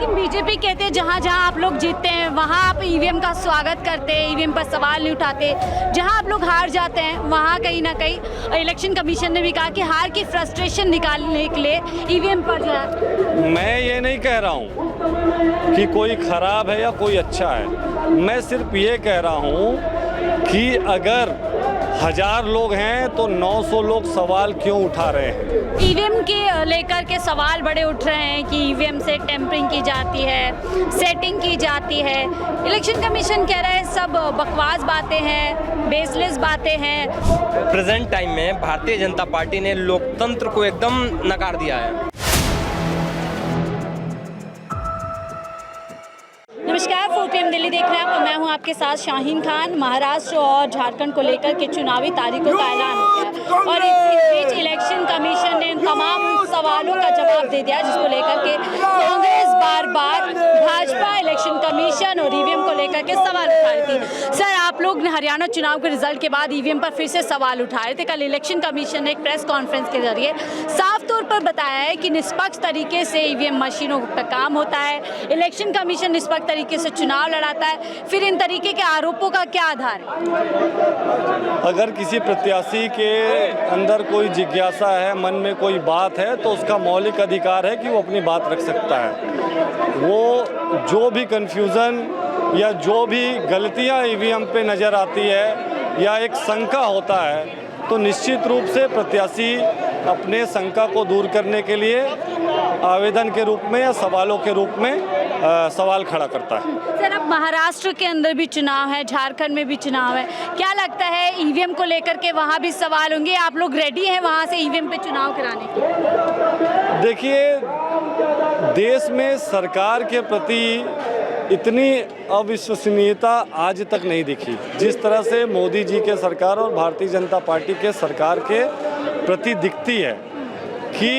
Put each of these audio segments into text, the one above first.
लेकिन बीजेपी कहते हैं जहाँ जहाँ आप लोग जीतते हैं वहाँ आप ईवीएम का स्वागत करते हैं, ईवीएम पर सवाल नहीं उठाते। जहाँ आप लोग हार जाते हैं वहाँ कहीं ना कहीं इलेक्शन कमीशन ने भी कहा कि हार की फ्रस्ट्रेशन निकालने के लिए ईवीएम पर जो है। मैं ये नहीं कह रहा हूँ कि कोई खराब है या कोई अच्छा है, मैं सिर्फ ये कह रहा हूँ कि अगर 1000 लोग हैं तो 900 लोग सवाल क्यों उठा रहे हैं। ईवीएम के लेकर के सवाल बड़े उठ रहे हैं कि ईवीएम से टेम्परिंग की जाती है, सेटिंग की जाती है। इलेक्शन कमीशन कह रहा है सब बकवास बातें हैं, बेसलेस बातें हैं। प्रेजेंट टाइम में भारतीय जनता पार्टी ने लोकतंत्र को एकदम नकार दिया है। नमस्कार, 4 PM दिल्ली देख रहे हैं आप। मैं हूं आपके साथ शाहीन खान। महाराष्ट्र और झारखंड को लेकर के चुनावी तारीखों का ऐलान हो गया और इस बीच इलेक्शन कमीशन ने तमाम सवालों का जवाब दे दिया जिसको लेकर के कांग्रेस बार बार भाजपा, इलेक्शन कमीशन और ईवीएम को लेकर के सवाल उठा रही थी। सर, आप लोग ने हरियाणा चुनाव के रिजल्ट के बाद ईवीएम पर फिर से सवाल उठाए थे। कल इलेक्शन कमीशन ने एक प्रेस कॉन्फ्रेंस के जरिए साफ तौर पर बताया है कि निष्पक्ष तरीके से ईवीएम मशीनों पर काम होता है, इलेक्शन कमीशन निष्पक्ष तरीके से चुनाव लड़ाता है। फिर इन तरीके के आरोपों का क्या आधार है? अगर किसी प्रत्याशी के अंदर कोई जिज्ञासा है, मन में कोई बात है, तो उसका मौलिक अधिकार है कि वो अपनी बात रख सकता है। वो जो भी कन्फ्यूज़न या जो भी गलतियां ईवीएम पे नज़र आती है या एक शंका होता है, तो निश्चित रूप से प्रत्याशी अपने शंका को दूर करने के लिए आवेदन के रूप में या सवालों के रूप में सवाल खड़ा करता है। सर, अब महाराष्ट्र के अंदर भी चुनाव है, झारखंड में भी चुनाव है, क्या लगता है ईवीएम को लेकर के वहाँ भी सवाल होंगे? आप लोग रेडी हैं वहाँ से ईवीएम पे चुनाव कराने के? देखिए, देश में सरकार के प्रति इतनी अविश्वसनीयता आज तक नहीं दिखी जिस तरह से मोदी जी के सरकार और भारतीय जनता पार्टी के सरकार के प्रति दिखती है कि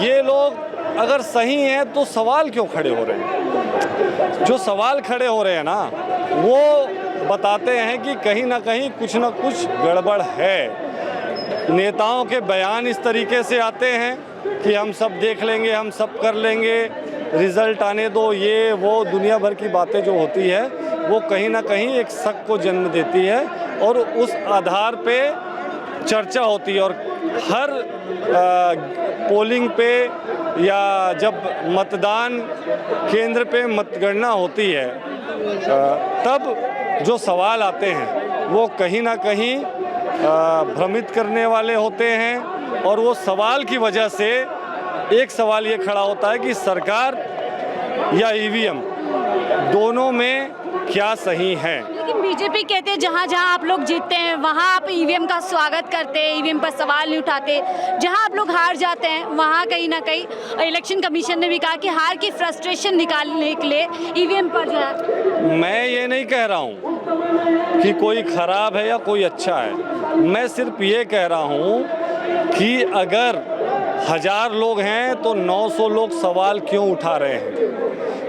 ये लोग अगर सही हैं तो सवाल क्यों खड़े हो रहे हैं। जो सवाल खड़े हो रहे हैं ना, वो बताते हैं कि कहीं ना कहीं कुछ ना कुछ गड़बड़ है। नेताओं के बयान इस तरीके से आते हैं कि हम सब देख लेंगे, हम सब कर लेंगे, रिज़ल्ट आने दो, ये वो दुनिया भर की बातें जो होती है वो कहीं ना कहीं एक शक को जन्म देती है और उस आधार पे चर्चा होती है। और हर पोलिंग पे या जब मतदान केंद्र पे मतगणना होती है तब जो सवाल आते हैं वो कहीं ना कहीं भ्रमित करने वाले होते हैं। और वो सवाल की वजह से एक सवाल ये खड़ा होता है कि सरकार या ईवीएम दोनों में क्या सही है। लेकिन बीजेपी कहते हैं जहाँ जहाँ आप लोग जीतते हैं वहाँ आप ईवीएम का स्वागत करते हैं, ईवीएम पर सवाल नहीं उठाते। जहाँ आप लोग हार जाते हैं वहाँ कहीं ना कहीं इलेक्शन कमीशन ने भी कहा कि हार की फ्रस्ट्रेशन निकालने के लिए ईवीएम पर जो है। मैं ये नहीं कह रहा हूँ कि कोई खराब है या कोई अच्छा है, मैं सिर्फ ये कह रहा हूँ कि अगर 1000 लोग हैं तो 900 लोग सवाल क्यों उठा रहे हैं।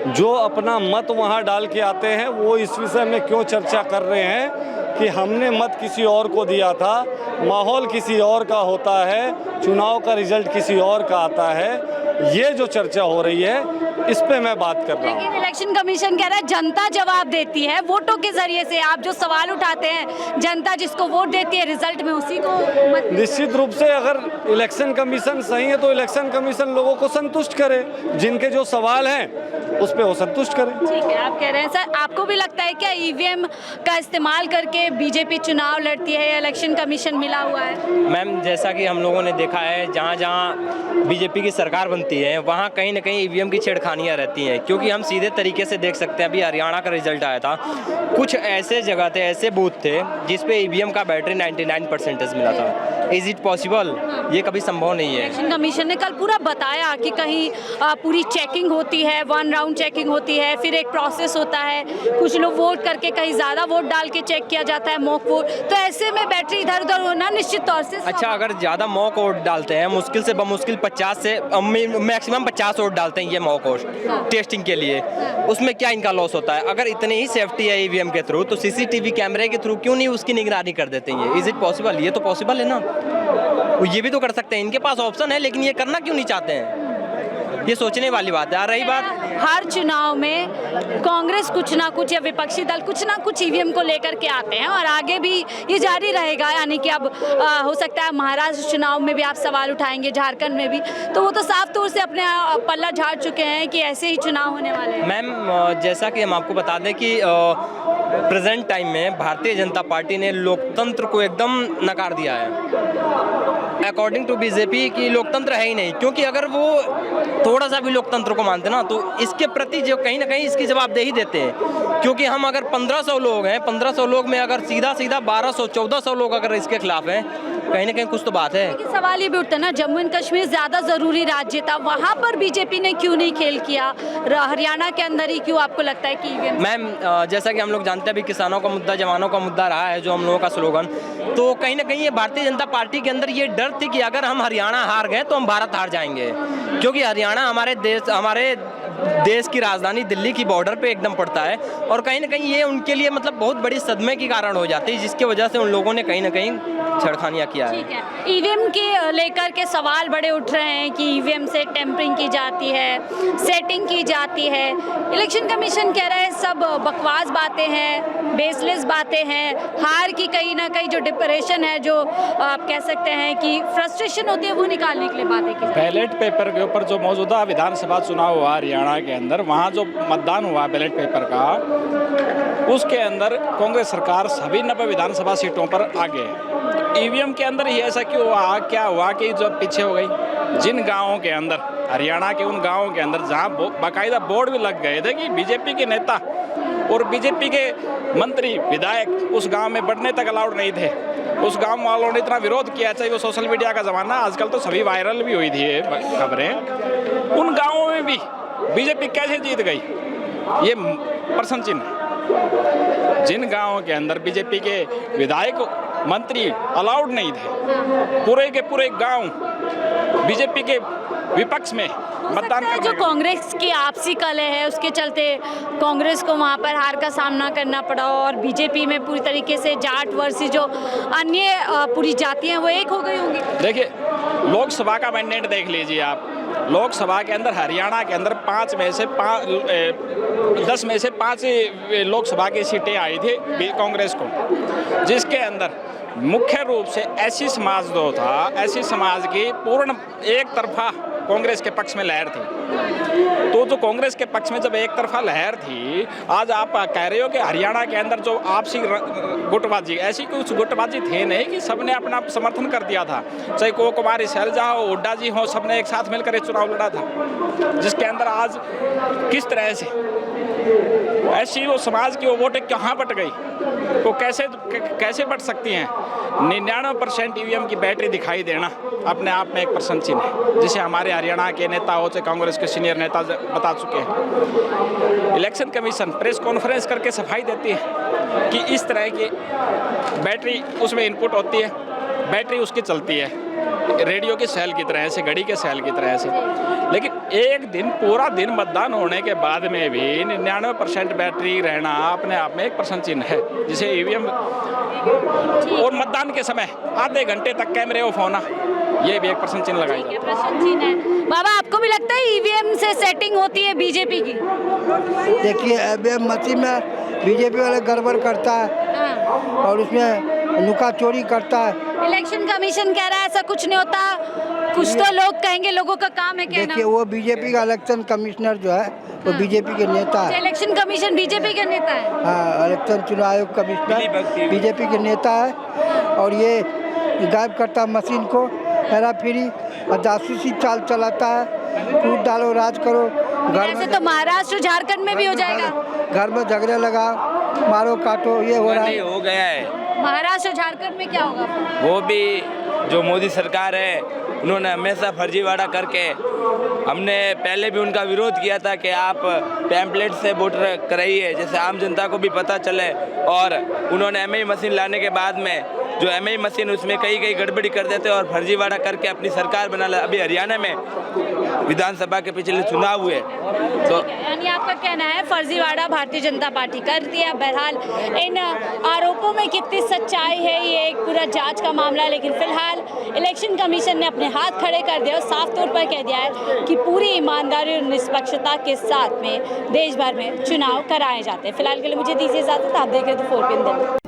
जो अपना मत वहाँ डाल के आते हैं वो इस विषय में क्यों चर्चा कर रहे हैं कि हमने मत किसी और को दिया था, माहौल किसी और का होता है, चुनाव का रिजल्ट किसी और का आता है। ये जो चर्चा हो रही है इस पे मैं बात कर रहा हूँ। लेकिन इलेक्शन कमीशन कह रहा है जनता जवाब देती है वोटों के जरिए से। आप जो सवाल उठाते हैं, जनता जिसको वोट देती है रिजल्ट में उसी को मत। निश्चित रूप से अगर इलेक्शन कमीशन सही है तो इलेक्शन कमीशन लोगों को संतुष्ट करे, जिनके जो सवाल हैं उस पे वो संतुष्ट करें। ठीक है, आप कह रहे हैं। सर, आपको भी लगता है क्या ईवीएम का इस्तेमाल करके बीजेपी चुनाव लड़ती है या इलेक्शन कमीशन मिला हुआ है? मैम, जैसा कि हम लोगों ने देखा है जहाँ जहाँ बीजेपी की सरकार बनती है वहाँ कहीं ना कहीं ईवीएम की छेड़खानियाँ रहती हैं। क्योंकि हम सीधे तरीके से देख सकते हैं, अभी हरियाणा का रिजल्ट आया था, कुछ ऐसे जगह थे, ऐसे बूथ थे जिस पे ईवीएम का बैटरी 99% मिला था। Is it possible? ये कभी संभव नहीं है। इलेक्शन कमीशन ने कल पूरा बताया कि कहीं पूरी चेकिंग होती है, 1 राउंड चेकिंग होती है, फिर एक प्रोसेस होता है, कुछ लोग वोट करके कहीं ज़्यादा वोट डाल के चेक किया जाता है, मॉक वोट। तो ऐसे में बैटरी इधर उधर होना निश्चित तौर से। अच्छा, अगर ज़्यादा मॉक वोट डालते हैं, मुश्किल से बमुश्किल 50 से मैक्सिमम 50 वोट डालते हैं ये मॉक वोट टेस्टिंग के लिए, उसमें क्या इनका लॉस होता है? अगर इतनी ही सेफ्टी है ईवीएम के थ्रू तो सीसीटीवी कैमरे के थ्रू क्यों नहीं उसकी निगरानी कर देते हैं? Is it possible? ये तो पॉसिबल है ना, ये भी तो कर सकते हैं। इनके पास ऑप्शन है लेकिन ये करना क्यों नहीं चाहते हैं? ये सोचने वाली बात है। रही बात हर चुनाव में कांग्रेस कुछ ना कुछ या विपक्षी दल कुछ ना कुछ ईवीएम को लेकर के आते हैं और आगे भी ये जारी रहेगा। यानी कि अब हो सकता है महाराष्ट्र चुनाव में भी आप सवाल उठाएंगे, झारखंड में भी, तो वो तो साफ तौर से अपने पल्ला झाड़ चुके हैं कि ऐसे ही चुनाव होने वाले हैं। मैम, जैसा कि हम आपको बता दें कि प्रेजेंट टाइम में भारतीय जनता पार्टी ने लोकतंत्र को एकदम नकार दिया है। अकॉर्डिंग टू बीजेपी की लोकतंत्र है ही नहीं, क्योंकि अगर वो थोड़ा सा भी लोकतंत्र को मानते ना तो इसके प्रति जो कहीं ना कहीं इसकी जवाबदेही देते हैं। क्योंकि हम अगर 1500 लोग हैं, 1500 लोग में अगर सीधा 1200-1400 लोग अगर इसके खिलाफ हैं, कहीं ना कहीं कुछ तो बात है। लेकिन सवाल ये भी उठता है ना, जम्मू एंड कश्मीर ज़्यादा ज़रूरी राज्य था, वहाँ पर बीजेपी ने क्यों नहीं खेल किया? हरियाणा के अंदर ही क्यों आपको लगता है कि ईवीएम? मैम, जैसा कि हम लोग जानते हैं अभी किसानों का मुद्दा, जवानों का मुद्दा रहा है जो हम लोगों का स्लोगन, तो कहीं ना कहीं ये भारतीय जनता पार्टी के अंदर ये डर थी कि अगर हम हरियाणा हार गए तो हम भारत हार जाएंगे, क्योंकि हरियाणा हमारे देश की राजधानी दिल्ली की बॉर्डर पे एकदम पड़ता है और कहीं ना कहीं ये उनके लिए मतलब बहुत बड़ी सदमे की कारण हो जाती है, जिसकी वजह से उन लोगों ने कहीं ना कहीं छेड़खानियां किया है। ठीक है, ईवीएम के लेकर के सवाल बड़े उठ रहे हैं कि ईवीएम से टेम्परिंग की जाती है, सेटिंग की जाती है। इलेक्शन कमीशन कह रहा है सब बकवास बातें हैं, बेसलेस बातें हैं, हार की कहीं ना कहीं जो डिप्रेशन है, जो आप कह सकते हैं कि फ्रस्ट्रेशन होती है, वो निकालने के लिए बातें की। बैलेट पेपर के ऊपर जो मौजूदा विधानसभा चुनाव हुआ हरियाणा के अंदर, वहाँ जो मतदान हुआ बैलेट पेपर का, उसके अंदर कांग्रेस सरकार सभी 90 विधानसभा सीटों पर आगे है। ईवीएम के अंदर ही ऐसा क्यों हुआ, क्या हुआ कि जो पीछे हो गई? जिन गांवों के अंदर, हरियाणा के उन गांवों के अंदर जहां बाकायदा बोर्ड भी लग गए थे कि बीजेपी के नेता और बीजेपी के मंत्री विधायक उस गांव में बढ़ने तक अलाउड नहीं थे, उस गांव वालों ने इतना विरोध किया, चाहे वो सोशल मीडिया का ज़माना, आजकल तो सभी वायरल भी हुई थी ये खबरें, उन गाँवों में भी बीजेपी कैसे जीत गई, ये प्रश्न चिन्ह है। जिन गांवों के अंदर बीजेपी के विधायक मंत्री अलाउड नहीं थे, पूरे के पूरे गांव बीजेपी के विपक्ष में मतदान करने जो कांग्रेस की आपसी कलह है उसके चलते कांग्रेस को वहां पर हार का सामना करना पड़ा और बीजेपी में पूरी तरीके से जाट वर्सेस जो अन्य पूरी जातियां वो एक हो गई होंगी। देखिए, लोकसभा का मैंडेट देख लीजिए आप, लोकसभा के अंदर हरियाणा के अंदर 10 में से 5 लोकसभा की सीटें आई थी कांग्रेस को, जिसके अंदर मुख्य रूप से एससी समाज जो था, एससी समाज की पूर्ण एक तरफा कांग्रेस के पक्ष में लहर थी। तो जो कांग्रेस के पक्ष में जब एक तरफा लहर थी, आज आप कह रहे हो कि हरियाणा के अंदर जो आपसी गुटबाजी, ऐसी कुछ गुटबाजी थे नहीं कि सबने अपना समर्थन कर दिया था, चाहे को कुमारी शैलजा हो, हुड्डा जी हो, सबने एक साथ मिलकर ये चुनाव लड़ा था, जिसके अंदर आज किस तरह से ऐसी वो समाज की वो वोटें कहाँ बट गई, वो कैसे बट सकती हैं? 99% ईवीएम की बैटरी दिखाई देना अपने आप में एक प्रश्न चिन्ह है, जिसे हमारे हरियाणा के नेता हो, चाहे कांग्रेस के सीनियर नेता बता चुके हैं। इलेक्शन कमीशन प्रेस कॉन्फ्रेंस करके सफाई देती है कि इस तरह की बैटरी उसमें इनपुट होती है, बैटरी उसकी चलती है रेडियो की सेल की तरह से, घड़ी के सेल की तरह से, लेकिन एक दिन पूरा दिन मतदान होने के बाद में भी 99% बैटरी रहना अपने आप में एक प्रश्न चिन्ह है, जिसे ईवीएम और मतदान के समय आधे घंटे तक कैमरे ऑफ होना, ये भी एक प्रश्न चिन्ह लगाई जाती है। प्रश्न चिन्ह है। बाबा, आपको भी लगता है ईवीएम से सेटिंग होती है बीजेपी की? देखिए, ईवीएम मशीन में बीजेपी वाले गड़बड़ करता है और उसमें नुका चोरी करता है। इलेक्शन कमीशन कह रहा है ऐसा कुछ नहीं होता, कुछ तो लोग कहेंगे, लोगों का काम है कहना। देखिए, वो बीजेपी का इलेक्शन कमिश्नर जो है वो बीजेपी के नेता है। इलेक्शन कमीशन बीजेपी के नेता है? हाँ, इलेक्शन चुनाव आयोग कमिश्नर बीजेपी के नेता है और ये गायब करता मशीन को, हेरा फेरी और जासूसी चाल चलाता है, टूट डालो राज करो। ऐसे तो महाराष्ट्र झारखंड में भी हो जाएगा, घर में झगड़े लगा, मारो काटो, ये हो रहा है। हो गया है। महाराष्ट्र झारखंड में क्या होगा? वो भी जो मोदी सरकार है, उन्होंने हमेशा फर्जीवाड़ा करके, हमने पहले भी उनका विरोध किया था कि आप पैम्पलेट से वोट कराइए, जैसे आम जनता को भी पता चले, और उन्होंने एमआई मशीन लाने के बाद में जो एमआई मशीन उसमें कई गड़बड़ी कर देते और फर्जीवाड़ा करके अपनी सरकार बना ले। अभी हरियाणा में विधानसभा के पिछले चुनाव हुए तो यानी आपका कहना है फर्जीवाड़ा भारतीय जनता पार्टी करती है। बहरहाल इन आरोपों में कितनी सच्चाई है ये एक पूरा जांच का मामला है, लेकिन फिलहाल इलेक्शन कमीशन ने अपने हाथ खड़े कर दिए और साफ तौर पर कह दिया है कि पूरी ईमानदारी और निष्पक्षता के साथ में देश भर में चुनाव कराए जाते हैं। फिलहाल के लिए मुझे दीजिए इजाजत, आप देख रहे थे 4PM दिल्ली।